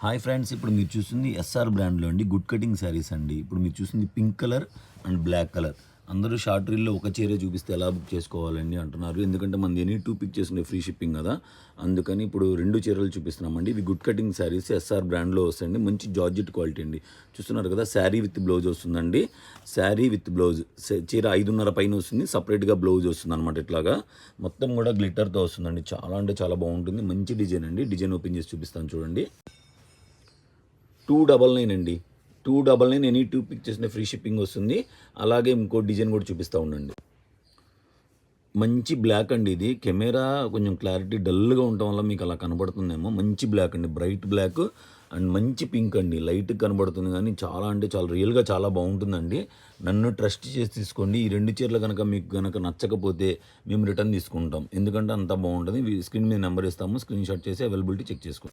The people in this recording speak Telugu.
హాయ్ ఫ్రెండ్స్, ఇప్పుడు మీరు చూస్తుంది ఎస్ఆర్ బ్రాండ్లో అండి గుడ్ కటింగ్ శారీస్ అండి. ఇప్పుడు మీరు చూస్తుంది pink colour and black colour. అందరూ షార్ట్ రీల్లో ఒక చీరే చూపిస్తే ఎలా బుక్ చేసుకోవాలండి అంటున్నారు. ఎందుకంటే మనది ఎనీ టూ పిక్ చేసుకునే ఫ్రీ షిప్పింగ్ కదా, అందుకని ఇప్పుడు రెండు చీరలు చూపిస్తున్నామండి. ఇవి గుడ్ కటింగ్ శారీస్ ఎస్ఆర్ బ్రాండ్లో వస్తాయండి. మంచి జార్జెట్ క్వాలిటీ అండి. చూస్తున్నారు కదా, శారీ విత్ బ్లౌజ్ వస్తుందండి. శారీ విత్ బ్లౌజ్, చీర 5.5 పైన వస్తుంది, సపరేట్గా బ్లౌజ్ వస్తుంది అనమాట. ఇట్లాగా మొత్తం కూడా గ్లిటర్తో వస్తుందండి. చాలా అంటే చాలా బాగుంటుంది. మంచి డిజైన్ అండి. డిజైన్ ఓపెన్ చేసి చూపిస్తాను చూడండి. 299 అండి. 299 ఎనీ టూ పిక్ చేసిన ఫ్రీ షిప్పింగ్ వస్తుంది. అలాగే ఇంకో డిజైన్ కూడా చూపిస్తూ ఉండండి. మంచి బ్లాక్ అండి. ఇది కెమెరా కొంచెం క్లారిటీ డల్గా ఉండటం వల్ల మీకు అలా కనబడుతుందేమో. మంచి బ్లాక్ అండి, బ్రైట్ బ్లాక్ అండ్ మంచి పింక్ అండి. లైట్గా కనబడుతుంది కానీ చాలా అంటే చాలా రియల్గా చాలా బాగుంటుందండి. నన్ను ట్రస్ట్ చేసి తీసుకోండి. ఈ రెండు చీరలు కనుక మీకు కనుక నచ్చకపోతే మేము రిటర్న్ తీసుకుంటాం. ఎందుకంటే అంత బాగుంటుంది. స్క్రీన్ మీద నెంబర్ ఇస్తాము, స్క్రీన్ షాట్ చేసి అవైలబిలిటీ చెక్ చేసుకోండి.